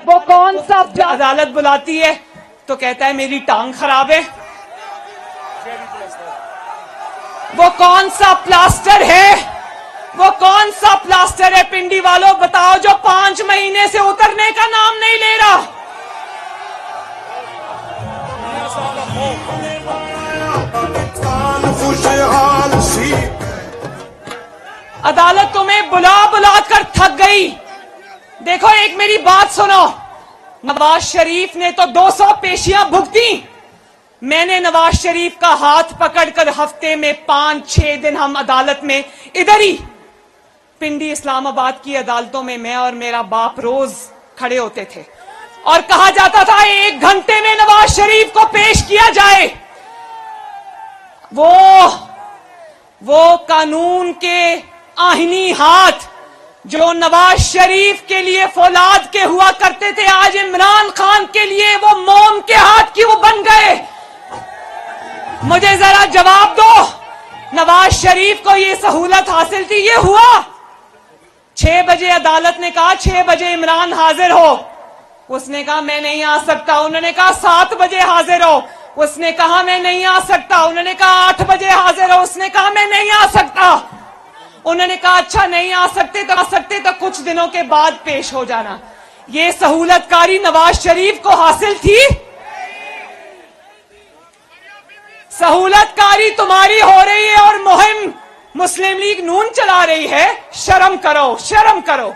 वो कौन सा अदालत बुलाती है तो कहता है मेरी टांग खराब है। वो कौन सा प्लास्टर है, वो कौन सा प्लास्टर है पिंडी वालों बताओ, जो 5 महीने से उतरने का नाम नहीं ले रहा। अदालत तुम्हें बुला बुला कर थक गई। देखो एक मेरी बात सुनो, नवाज शरीफ ने तो 200 पेशियां भुगती। मैंने नवाज शरीफ का हाथ पकड़कर हफ्ते में 5-6 दिन हम अदालत में इधर ही पिंडी इस्लामाबाद की अदालतों में मैं और मेरा बाप रोज खड़े होते थे और कहा जाता था 1 घंटे में नवाज शरीफ को पेश किया जाए। वो कानून के आहिनी हाथ जो नवाज शरीफ के लिए फौलाद के हुआ करते थे, आज इमरान खान के लिए वो मोम के हाथ क्यों बन गए? मुझे जरा जवाब दो। नवाज शरीफ को ये सहूलत हासिल थी, ये हुआ 6 बजे अदालत ने कहा 6 बजे इमरान हाजिर हो, उसने कहा मैं नहीं आ सकता। उन्होंने कहा 7 बजे हाजिर हो, उसने कहा मैं नहीं आ सकता। उन्होंने कहा 8 बजे हाजिर हो, उसने कहा मैं नहीं आ सकता। उन्होंने कहा अच्छा नहीं आ सकते तो कुछ दिनों के बाद पेश हो जाना। ये सहूलतकारी नवाज शरीफ को हासिल थी? सहूलतकारी तुम्हारी हो रही है और मुहिम मुस्लिम लीग नून चला रही है। शर्म करो, शर्म करो।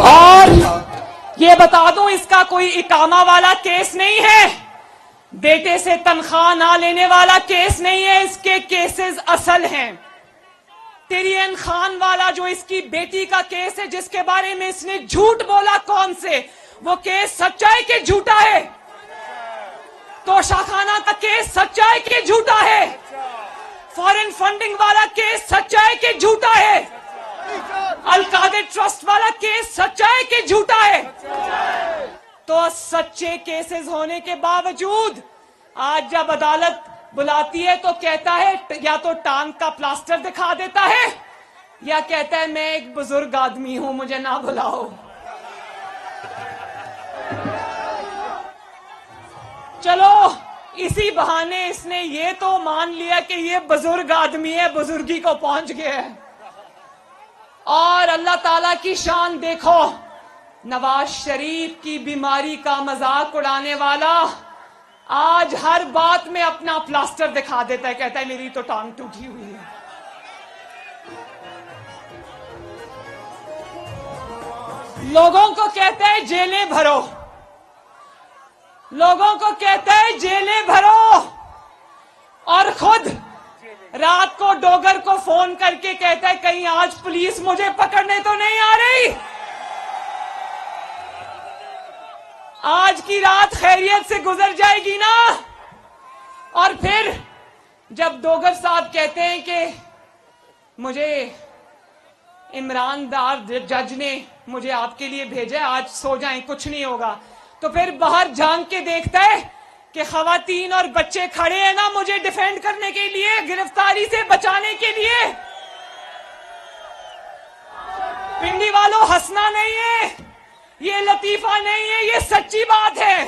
और ये बता दूं, इसका कोई इकामा वाला केस नहीं है, बेटे से तनख्वाह ना लेने वाला केस नहीं है, इसके केसेस असल हैं। तिरियन खान वाला जो इसकी बेटी का केस है, जिसके बारे में इसने झूठ बोला, कौन से, वो केस सच्चाई के झूठा है। तोशाखाना का केस सच्चाई के झूठा है। फॉरेन फंडिंग वाला केस सच्चाई के झूठा है। अलकादर ट्रस्ट वाला केस सच्चाई के झूठा है। तो सच्चे केसेस होने के बावजूद आज जब अदालत बुलाती है तो कहता है, या तो टांग का प्लास्टर दिखा देता है या कहता है मैं एक बुजुर्ग आदमी हूं, मुझे ना बुलाओ। चलो इसी बहाने इसने ये तो मान लिया कि ये बुजुर्ग आदमी है, बुजुर्गी को पहुंच गया है। और अल्लाह ताला की शान देखो, नवाज शरीफ की बीमारी का मजाक उड़ाने वाला आज हर बात में अपना प्लास्टर दिखा देता है, कहता है मेरी तो टांग टूटी हुई है। लोगों को कहता है जेलें भरो, लोगों को कहता है जेलें भरो, और खुद रात को डोगर को फोन करके कहता है कहीं आज पुलिस मुझे पकड़ने तो नहीं आ रही, आज की रात खैरियत से गुजर जाएगी ना। और फिर जब डोगर साहब कहते हैं कि मुझे इमरान दार जज ने मुझे आपके लिए भेजा है, आज सो जाएं कुछ नहीं होगा, तो फिर बाहर झांक के देखता है कि खवातीन और बच्चे खड़े हैं ना मुझे डिफेंड करने के लिए, गिरफ्तारी से बचाने के लिए। पिंडी वालों हंसना नहीं है, ये लतीफा नहीं है, ये सच्ची बात है।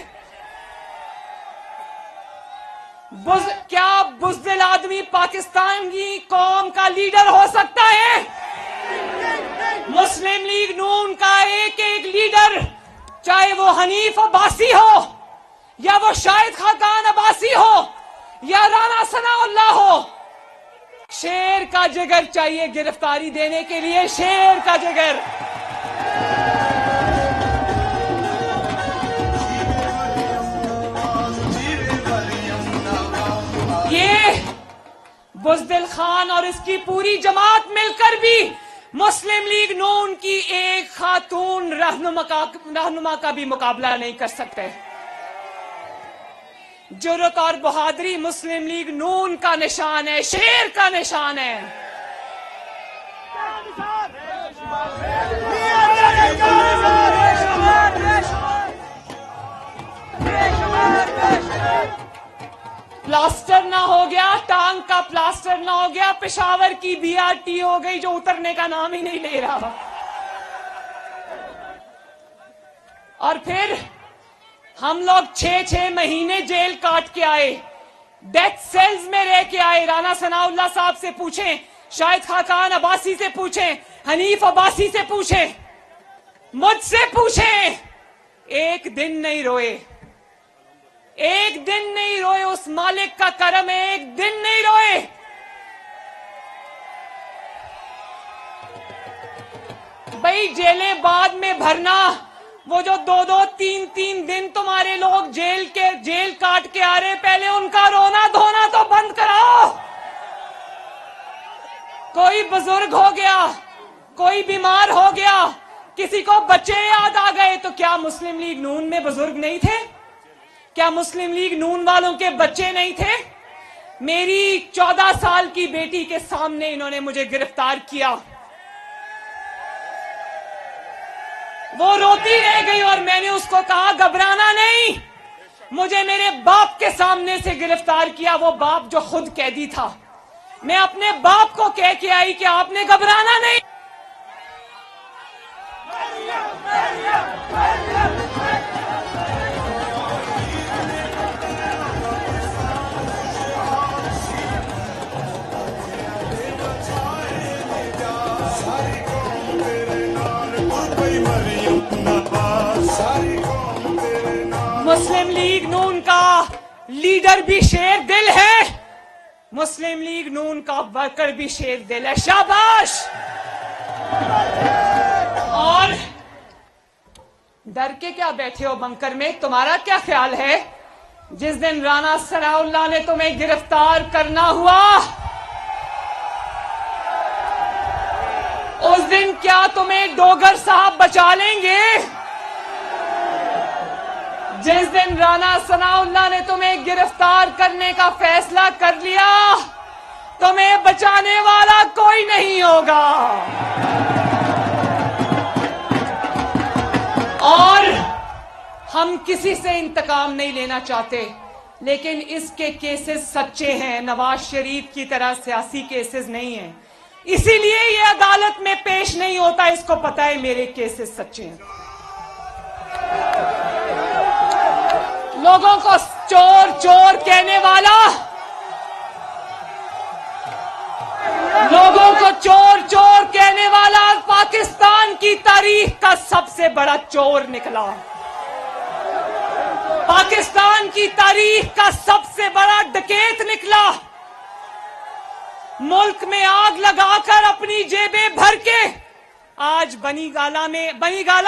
क्या बुज़दिल आदमी पाकिस्तान की कौम का लीडर हो सकता है? मुस्लिम लीग नून का एक एक लीडर, चाहे वो हनीफ अब्बासी हो या वो शाहिद खाकान अब्बासी हो या राना सनाउल्लाह हो, शेर का जिगर चाहिए गिरफ्तारी देने के लिए, शेर का जिगर। ये बुज़दिल खान और इसकी पूरी जमात मिलकर भी मुस्लिम लीग नून की एक खातून रहनुमा का भी मुकाबला नहीं कर सकते। जुर्रत और बहादुरी मुस्लिम लीग नून का निशान है, शेर का निशान है। प्लास्टर ना हो गया, टांग का प्लास्टर ना हो गया, पेशावर की बीआरटी हो गई जो उतरने का नाम ही नहीं ले रहा। और फिर हम लोग 6-6 महीने जेल काट के आए, डेथ सेल्स में रह के आए। राना सनाउल्लाह साहब से पूछें, शाहिद खाकान अब्बासी से पूछें, हनीफ अब्बासी से पूछें, मुझसे पूछें, एक दिन नहीं रोए, एक दिन नहीं रोए। उस मालिक का करम है, एक दिन नहीं रोए। भाई जेलें बाद में भरना, वो जो 2-2, 3-3 दिन तुम्हारे लोग जेल काट के आ रहे, पहले उनका रोना धोना तो बंद कराओ। कोई बुजुर्ग हो गया, कोई बीमार हो गया, किसी को बच्चे याद आ गए, तो क्या मुस्लिम लीग नून में बुजुर्ग नहीं थे? क्या मुस्लिम लीग नून वालों के बच्चे नहीं थे? मेरी 14 साल की बेटी के सामने इन्होंने मुझे गिरफ्तार किया, वो रोती रह गई और मैंने उसको कहा घबराना नहीं। मुझे मेरे बाप के सामने से गिरफ्तार किया, वो बाप जो खुद कैदी था। मैं अपने बाप को कह के आई कि आपने घबराना नहीं। मुस्लिम लीग नून का लीडर भी शेर दिल है, मुस्लिम लीग नून का वर्कर भी शेर दिल है। शाबाश। और डर के क्या बैठे हो बंकर में? तुम्हारा क्या ख्याल है जिस दिन राना सनाउल्लाह ने तुम्हें गिरफ्तार करना हुआ, उस दिन क्या तुम्हें डोगर साहब बचा लेंगे? जिस दिन राना सनाउल्लाह ने तुम्हें गिरफ्तार करने का फैसला कर लिया, तुम्हें बचाने वाला कोई नहीं होगा। और हम किसी से इंतकाम नहीं लेना चाहते, लेकिन इसके केसेस सच्चे हैं, नवाज शरीफ की तरह सियासी केसेस नहीं हैं, इसीलिए ये अदालत में पेश नहीं होता। इसको पता है मेरे केसेस सच्चे हैं। लोगों को चोर चोर कहने वाला, लोगों को चोर चोर कहने वाला पाकिस्तान की तारीख का सबसे बड़ा चोर निकला। पाकिस्तान की तारीख का सबसे बड़ा डकैत निकला। मुल्क में आग लगाकर अपनी जेबें भर के आज बनी गाला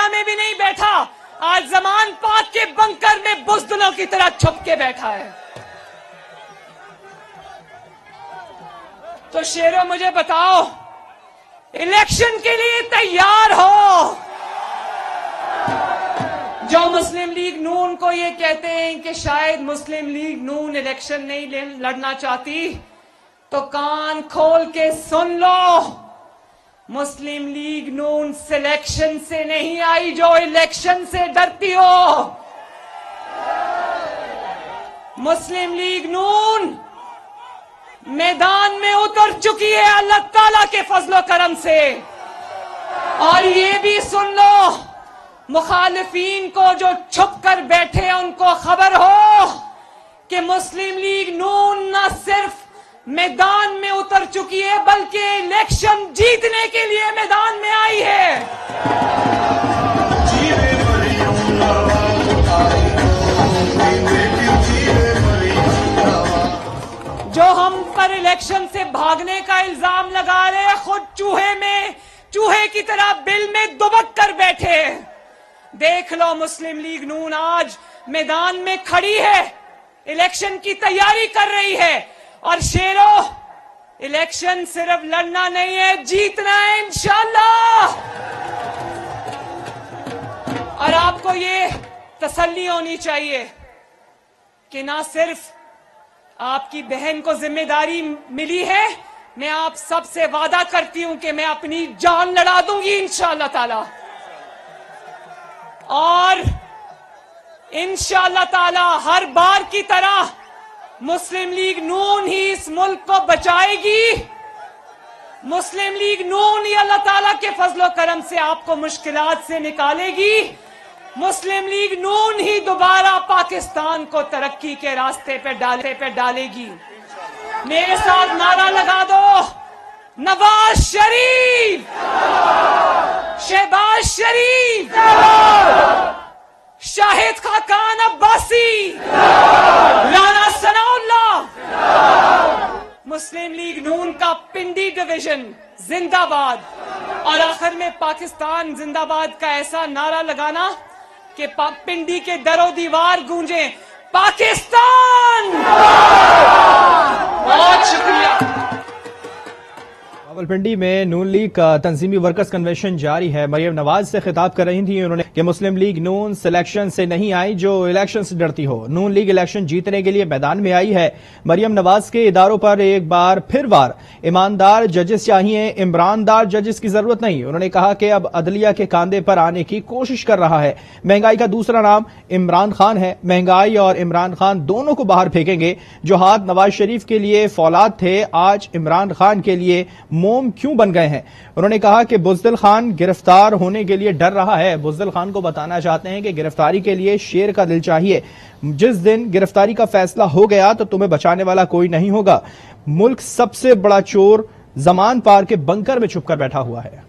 में भी नहीं बैठा, आज जमान पाक के बंकर में बुज़दिलों की तरह छुप के बैठा है। तो शेरों मुझे बताओ, इलेक्शन के लिए तैयार हो? जो मुस्लिम लीग नून को ये कहते हैं कि शायद मुस्लिम लीग नून इलेक्शन नहीं लड़ना चाहती, तो कान खोल के सुन लो, मुस्लिम लीग नून सिलेक्शन से नहीं आई जो इलेक्शन से डरती हो। मुस्लिम लीग नून मैदान में उतर चुकी है अल्लाह ताला के फजलो करम से। और ये भी सुन लो, मुखालिफीन को जो छुप कर बैठे हैं उनको खबर हो कि मुस्लिम लीग नून न सिर्फ मैदान में उतर चुकी है बल्कि इलेक्शन जीतने के लिए मैदान में आई है। जो हम पर इलेक्शन से भागने का इल्जाम लगा रहे हैं, खुद चूहे की तरह बिल में दुबक कर बैठे। देख लो, मुस्लिम लीग नून आज मैदान में खड़ी है, इलेक्शन की तैयारी कर रही है। और शेरों, इलेक्शन सिर्फ लड़ना नहीं है, जीतना है इंशाअल्लाह। और आपको ये तसल्ली होनी चाहिए कि ना सिर्फ आपकी बहन को जिम्मेदारी मिली है, मैं आप सबसे वादा करती हूं कि मैं अपनी जान लड़ा दूंगी इंशाअल्लाह ताला। और इंशाअल्लाह ताला हर बार की तरह मुस्लिम लीग नून ही इस मुल्क को बचाएगी। मुस्लिम लीग नून ही अल्लाह ताला के फजलो करम से आपको मुश्किलात से निकालेगी। मुस्लिम लीग नून ही दोबारा पाकिस्तान को तरक्की के रास्ते पे डालेगी। मेरे साथ नारा लगा दो, नवाज शरीफ, शहबाज शरीफ, शाहिद खाकान अब्बासी, राना सनाउल्लाह। मुस्लिम लीग नून का पिंडी डिवीजन जिंदाबाद। और आखिर में पाकिस्तान जिंदाबाद का ऐसा नारा लगाना कि पिंडी के दरो दीवार गूंजे, पाकिस्तान। बहुत शुक्रिया। रावलपिंडी में नून लीग का तंजीमी वर्कर्स कन्वेंशन जारी है। मरियम नवाज से खिताब कर रही थी उन्होंने कि मुस्लिम लीग नून सिलेक्शन से नहीं आई जो इलेक्शन से डरती हो। नून लीग इलेक्शन जीतने के लिए मैदान में आई है। मरियम नवाज के इदारों पर एक बार फिर ईमानदार जजेस चाहिए, इमरानदार जजेस की जरूरत नहीं। उन्होंने कहा कि अब अदलिया के कांधे पर आने की कोशिश कर रहा है। महंगाई का दूसरा नाम इमरान खान है। महंगाई और इमरान खान दोनों को बाहर फेंकेंगे। जो हाथ नवाज शरीफ के लिए फौलाद थे, आज इमरान खान के लिए मोम क्यों बन गए हैं। उन्होंने कहा कि बुज़दिल खान गिरफ्तार होने के लिए डर रहा है। बुज़दिल खान को बताना चाहते हैं कि गिरफ्तारी के लिए शेर का दिल चाहिए। जिस दिन गिरफ्तारी का फैसला हो गया तो तुम्हें बचाने वाला कोई नहीं होगा। मुल्क सबसे बड़ा चोर जमान पार के बंकर में छुपकर बैठा हुआ है।